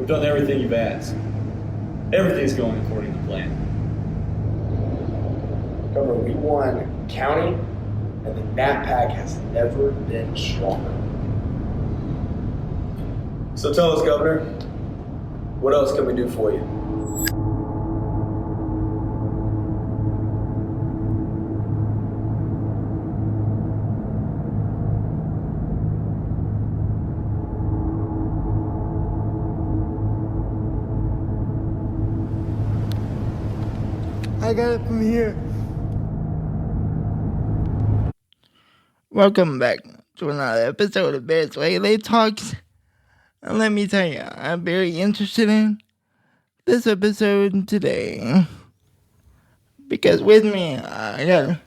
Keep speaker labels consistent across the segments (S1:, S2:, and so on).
S1: We've done everything you've asked. Everything's going according to plan.
S2: Governor, we won county, and the NAPAC has never been stronger. So tell us, Governor, what else can we do for you?
S3: I got it from here. Welcome back to another episode of Bears Waylay Talks. And let me tell you, I'm very interested in this episode today. Because with me, I got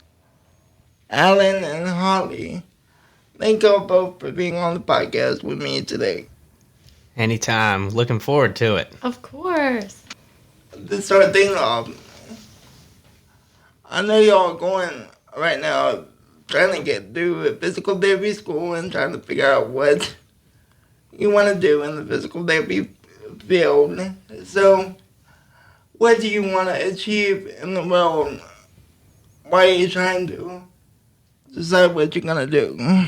S3: Alan and Holly. Thank you both for being on the podcast with me today.
S4: Anytime. Looking forward to it.
S5: Of course.
S3: To start things off, I know y'all going right now trying to get through physical therapy school and trying to figure out what you want to do in the physical therapy field. So, what do you want to achieve in the world? Why are you trying to decide what you're going to do?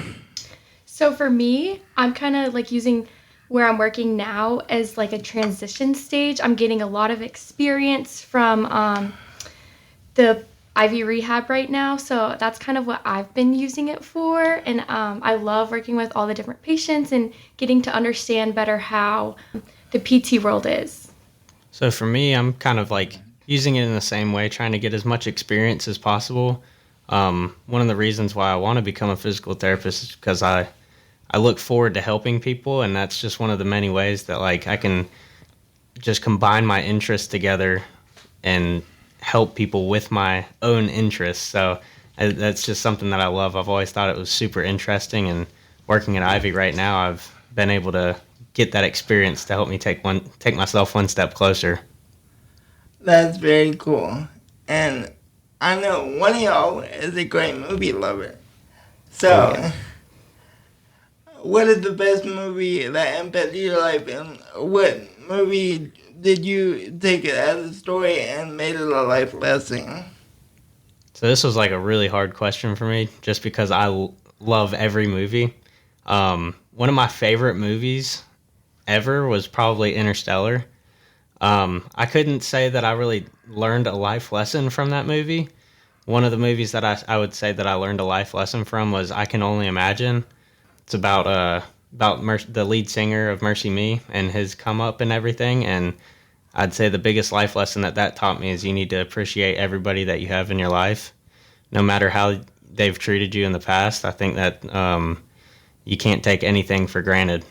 S5: So for me, I'm kind of like using where I'm working now as like a transition stage. I'm getting a lot of experience from the IV rehab right now, so that's kind of what I've been using it for, and I love working with all the different patients and getting to understand better how the PT world is.
S4: So for me, I'm kind of like using it in the same way, trying to get as much experience as possible. One of the reasons why I want to become a physical therapist is because I look forward to helping people, and that's just one of the many ways that like I can just combine my interests together and help people with my own interests. So that's just something that I love. I've always thought it was super interesting, and working at Ivy right now, I've been able to get that experience to help me take myself one step closer.
S3: That's very cool. And I know one of y'all is a great movie lover. So, what is the best movie that impacted your life, and what movie did you take it as a story and made it a life lesson?
S4: So this was like a really hard question for me, just because I love every movie. One of my favorite movies ever was probably Interstellar. I couldn't say that I really learned a life lesson from that movie. One of the movies that I would say that I learned a life lesson from was I Can Only Imagine. It's about the lead singer of Mercy Me and his come up and everything. And I'd say the biggest life lesson that taught me is you need to appreciate everybody that you have in your life, no matter how they've treated you in the past. I think that you can't take anything for granted.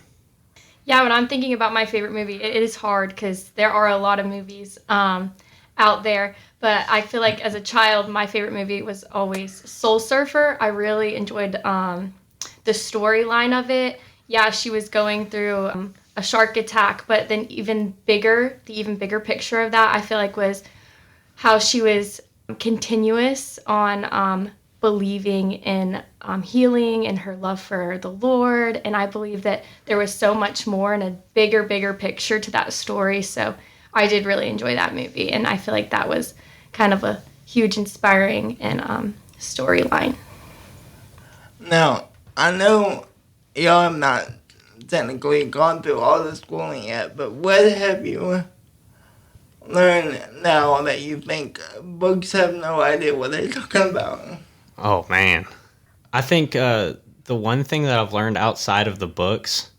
S5: Yeah, when I'm thinking about my favorite movie, it is hard because there are a lot of movies out there. But I feel like as a child, my favorite movie was always Soul Surfer. I really enjoyed the storyline of it. Yeah, she was going through a shark attack, but then the even bigger picture of that, I feel like, was how she was continuous on believing in healing and her love for the Lord. And I believe that there was so much more and a bigger picture to that story. So I did really enjoy that movie. And I feel like that was kind of a huge inspiring and storyline.
S3: Now, I know y'all have not technically gone through all the schooling yet, but what have you learned now that you think books have no idea what they're talking about?
S4: Oh, man. I think the one thing that I've learned outside of the books,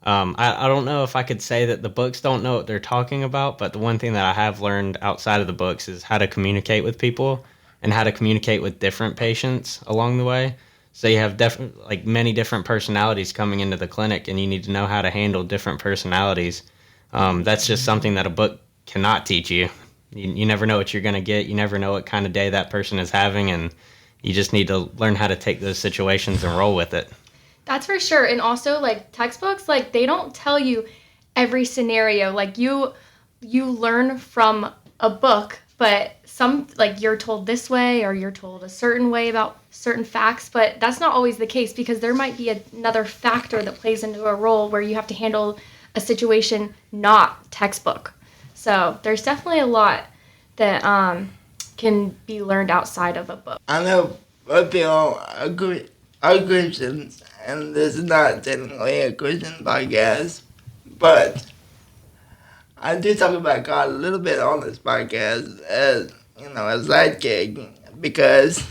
S4: I don't know if I could say that the books don't know what they're talking about, but the one thing that I have learned outside of the books is how to communicate with people and how to communicate with different patients along the way. So you have many different personalities coming into the clinic, and you need to know how to handle different personalities. That's just something that a book cannot teach you. You never know what you're going to get. You never know what kind of day that person is having, and you just need to learn how to take those situations and roll with it.
S5: That's for sure. And also, like, textbooks, like, they don't tell you every scenario. Like, you learn from a book, but some, like, you're told this way or you're told a certain way about certain facts, but that's not always the case because there might be another factor that plays into a role where you have to handle a situation not textbook. So there's definitely a lot that can be learned outside of a book.
S3: I know both people are Christians, and this is not technically a Christian podcast, but I do talk about God a little bit on this podcast as, you know, a sidekick, because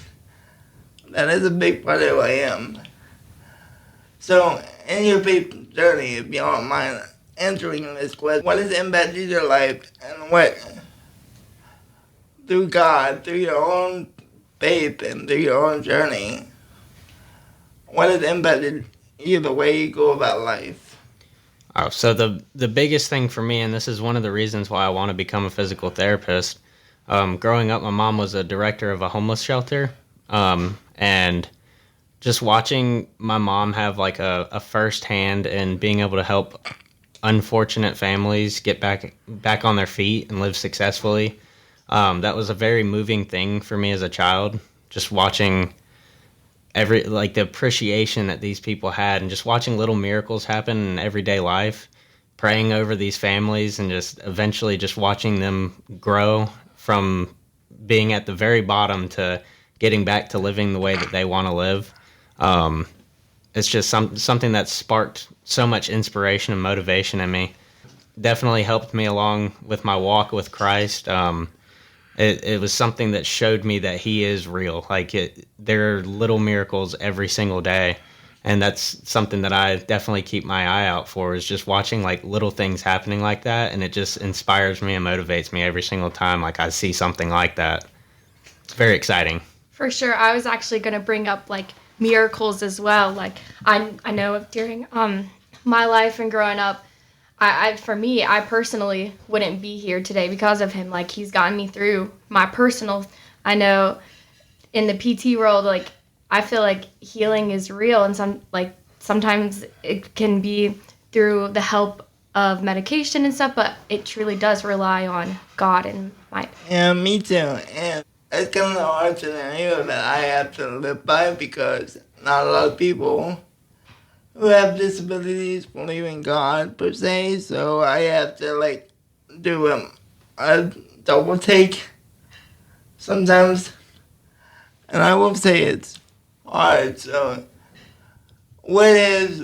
S3: that is a big part of who I am. So, in your faith journey, if you don't mind answering this question, what has impacted your life, and what, through God, through your own faith and through your own journey, what has impacted you the way you go about life?
S4: Oh, so the biggest thing for me, and this is one of the reasons why I want to become a physical therapist. Growing up, my mom was a director of a homeless shelter, and just watching my mom have like a first hand in being able to help unfortunate families get back on their feet and live successfully. That was a very moving thing for me as a child. Just watching the appreciation that these people had, and just watching little miracles happen in everyday life, praying over these families, and just eventually just watching them grow from being at the very bottom to getting back to living the way that they want to live. It's just something that sparked so much inspiration and motivation in me. Definitely helped me along with my walk with Christ. It was something that showed me that he is real. There are little miracles every single day. And that's something that I definitely keep my eye out for, is just watching like little things happening like that. And it just inspires me and motivates me every single time like I see something like that. It's very exciting.
S5: For sure. I was actually going to bring up like miracles as well. Like I know during my life and growing up, for me, I personally wouldn't be here today because of him. Like, he's gotten me through my personal. I know in the PT world, like, I feel like healing is real, and sometimes it can be through the help of medication and stuff, but it truly does rely on God and my.
S3: Yeah, me too. And it's kind of a hard scenario that I have to live by, because not a lot of people who have disabilities believe in God per se, so I have to do a double take sometimes, and I will say it's hard. So what is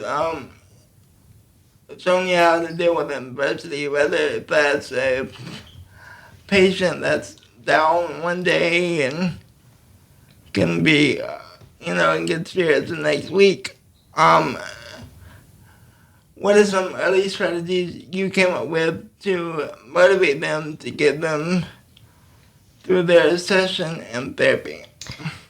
S3: showing you how to deal with adversity, whether that's a patient that's down one day and can be and get spirits the next week. What are some early strategies you came up with to motivate them to get them through their session in therapy?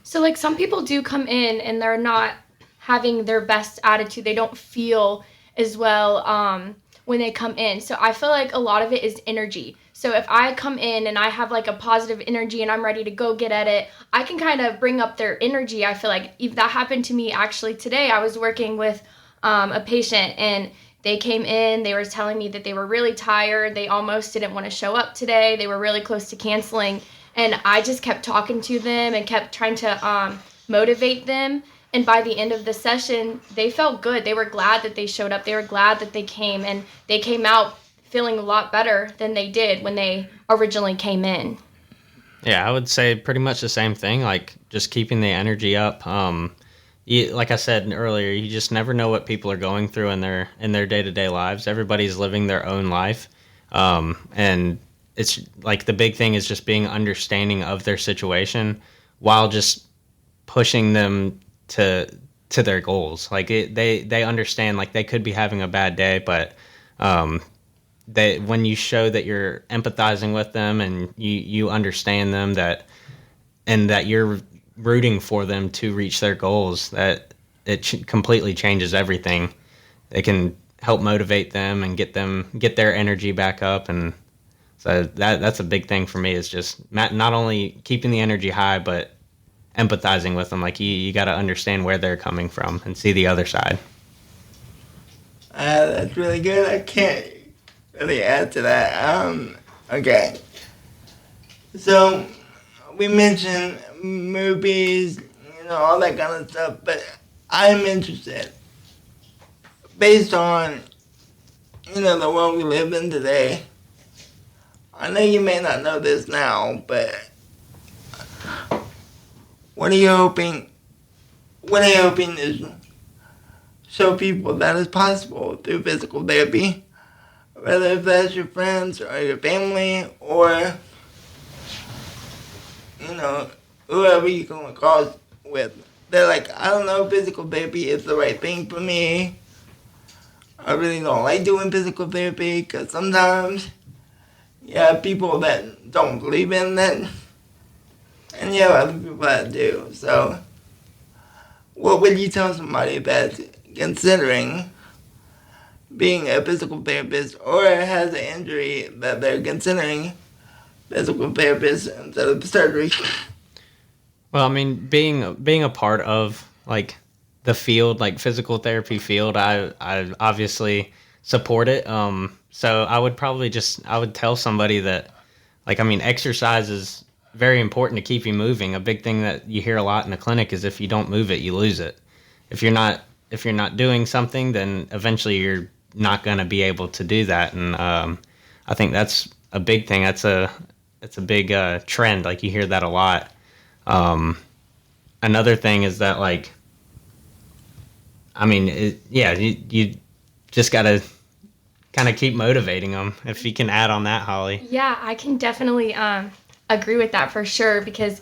S5: So, like, some people do come in and they're not having their best attitude. They don't feel as well when they come in. So I feel like a lot of it is energy. So if I come in and I have like a positive energy and I'm ready to go get at it, I can kind of bring up their energy. I feel like if that happened to me actually today. I was working with a patient, and they came in, they were telling me that they were really tired. They almost didn't want to show up today. They were really close to canceling. And I just kept talking to them and kept trying to motivate them. And by the end of the session, they felt good. They were glad that they showed up. They were glad that they came. And they came out feeling a lot better than they did when they originally came in.
S4: Yeah, I would say pretty much the same thing, like just keeping the energy up. Like I said earlier, you just never know what people are going through in their day-to-day lives. Everybody's living their own life. And it's like the big thing is just being understanding of their situation while just pushing them to their goals. Like they understand, like they could be having a bad day, but when you show that you're empathizing with them and you understand them, that you're rooting for them to reach their goals, that it completely changes everything. It can help motivate them and get their energy back up. And so that's a big thing for me, is just not only keeping the energy high, but empathizing with them. Like you got to understand where they're coming from and see the other side.
S3: That's really good. I can't really add to that. Okay. So we mentioned movies, all that kind of stuff, but I'm interested, based on the world we live in today, I know you may not know this now, but what are you hoping is show people that it's possible through physical therapy, whether if that's your friends or your family or, whoever you come across with. They're like, I don't know, physical therapy is the right thing for me. I really don't like doing physical therapy because sometimes you have people that don't believe in it and you have other people that do. So what would you tell somebody that's considering being a physical therapist or has an injury that they're considering physical therapist instead of surgery?
S4: Well, I mean, being a part of like the field, like physical therapy field, I obviously support it. So I would tell somebody that, like, I mean, exercise is very important to keep you moving. A big thing that you hear a lot in the clinic is if you don't move it, you lose it. If you're not doing something, then eventually you're not going to be able to do that. And I think that's a big thing. It's a big trend. Like, you hear that a lot. Another thing is that, like, I mean, you just got to kind of keep motivating them. If you can add on that, Holly.
S5: Yeah, I can definitely agree with that for sure, because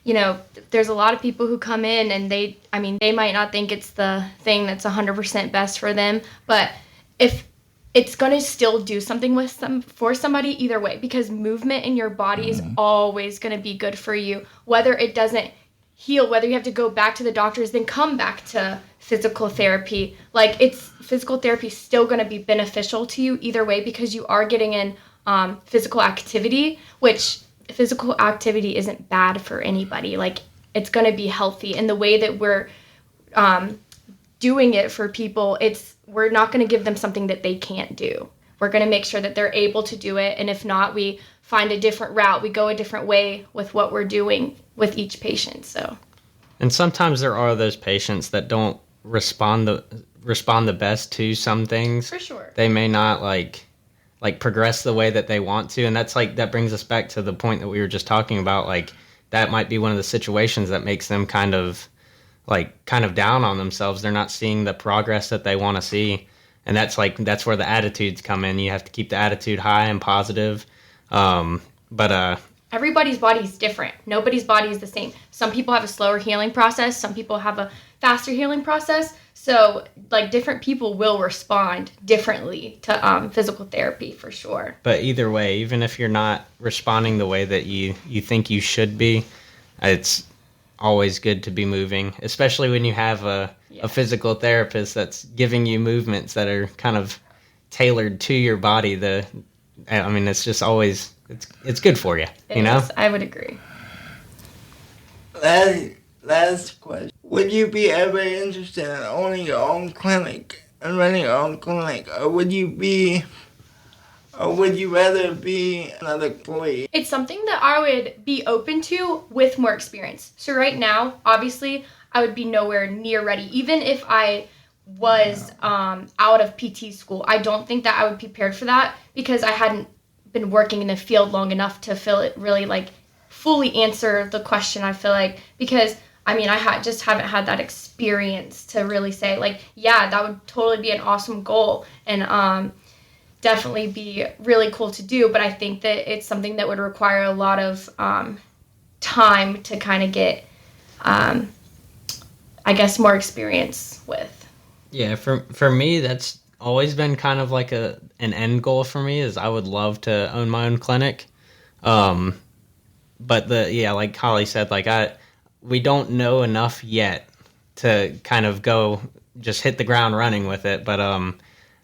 S5: there's a lot of people who come in and they might not think it's the thing that's 100% best for them, but if it's going to still do something for somebody either way, because movement in your body is always going to be good for you, whether it doesn't heal, whether you have to go back to the doctors, then come back to physical therapy. Like, physical therapy is still going to be beneficial to you either way, because you are getting in physical activity, which physical activity isn't bad for anybody. Like, it's going to be healthy. And the way that we're doing it for people, we're not going to give them something that they can't do. We're going to make sure that they're able to do it. And if not, we find a different route. We go a different way with what we're doing with each patient. So,
S4: and sometimes there are those patients that don't respond the best to some things.
S5: For sure.
S4: They may not like progress the way that they want to, and that brings us back to the point that we were just talking about. Like, that might be one of the situations that makes them kind of down on themselves. They're not seeing the progress that they want to see, and that's where the attitudes come in. You have to keep the attitude high and positive. But
S5: everybody's body is different. Nobody's body is the same. Some people have a slower healing process. Some people have a faster healing process. So, like, different people will respond differently to physical therapy for sure.
S4: But either way, even if you're not responding the way that you think you should be, it's always good to be moving, especially when you have a physical therapist that's giving you movements that are kind of tailored to your body. It's just always, it's good for you,
S5: I would agree.
S3: Last question. Would you be ever interested in owning your own clinic and running your own clinic, or would you rather be another employee?
S5: It's something that I would be open to with more experience. So right now, obviously, I would be nowhere near ready. Even if I was out of PT school, I don't think that I would be prepared for that, because I hadn't been working in the field long enough to feel it really, like, fully answer the question, I feel like, because I just haven't had that experience to really say, like, yeah, that would totally be an awesome goal and definitely be really cool to do. But I think that it's something that would require a lot of time to kind of get, more experience with.
S4: Yeah, for me, that's always been kind of like an end goal for me, is I would love to own my own clinic. But like Holly said, we don't know enough yet to kind of go just hit the ground running with it. But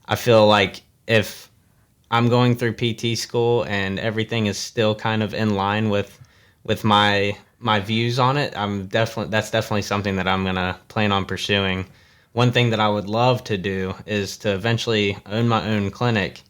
S4: I feel like if I'm going through PT school and everything is still kind of in line with my views on it, that's definitely something that I'm gonna plan on pursuing. One thing that I would love to do is to eventually own my own clinic,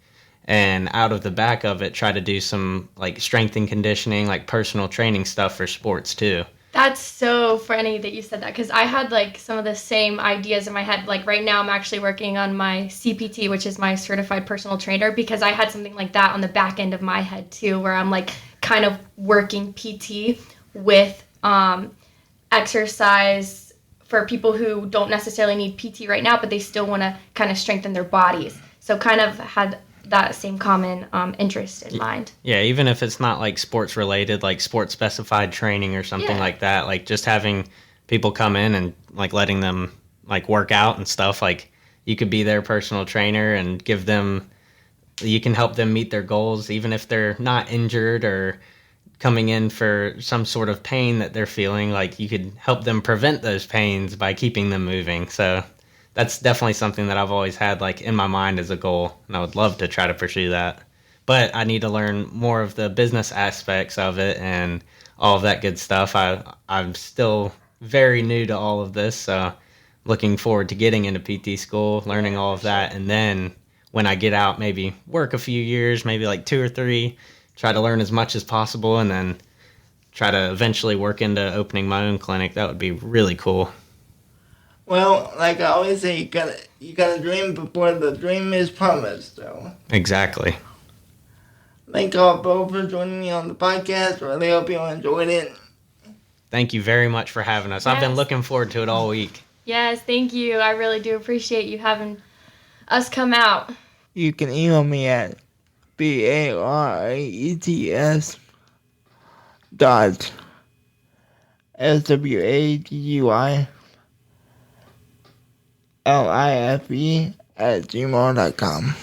S4: and out of the back of it, try to do some, like, strength and conditioning, like personal training stuff for sports too.
S5: That's so funny that you said that because I had like some of the same ideas in my head. Like right now, I'm actually working on my CPT, which is my certified personal trainer, because I had something like that on the back end of my head too, where I'm like kind of working PT with exercise for people who don't necessarily need PT right now, but they still want to kind of strengthen their bodies. So kind of had that same common interest in mind.
S4: Yeah, even if it's not like sports related, like sports specified training or something like that, like just having people come in and like letting them like work out and stuff, like you could be their personal trainer and you can help them meet their goals, even if they're not injured or coming in for some sort of pain that they're feeling, like you could help them prevent those pains by keeping them moving. So that's definitely something that I've always had like in my mind as a goal, and I would love to try to pursue that. But I need to learn more of the business aspects of it and all of that good stuff. I'm still very new to all of this, so looking forward to getting into PT school, learning all of that, and then when I get out, maybe work a few years, maybe like 2 or 3, try to learn as much as possible, and then try to eventually work into opening my own clinic. That would be really cool.
S3: Well, like I always say, you gotta dream before the dream is promised. So
S4: Exactly.
S3: thank y'all both for joining me on the podcast. Really hope you all enjoyed it.
S4: Thank you very much for having us. I've been
S5: Yes.
S4: looking forward to it all week.
S5: Yes, thank you. I really do appreciate you having us come out.
S6: You can email me at BARAETS dot SWADUY LIFE at gmail.com.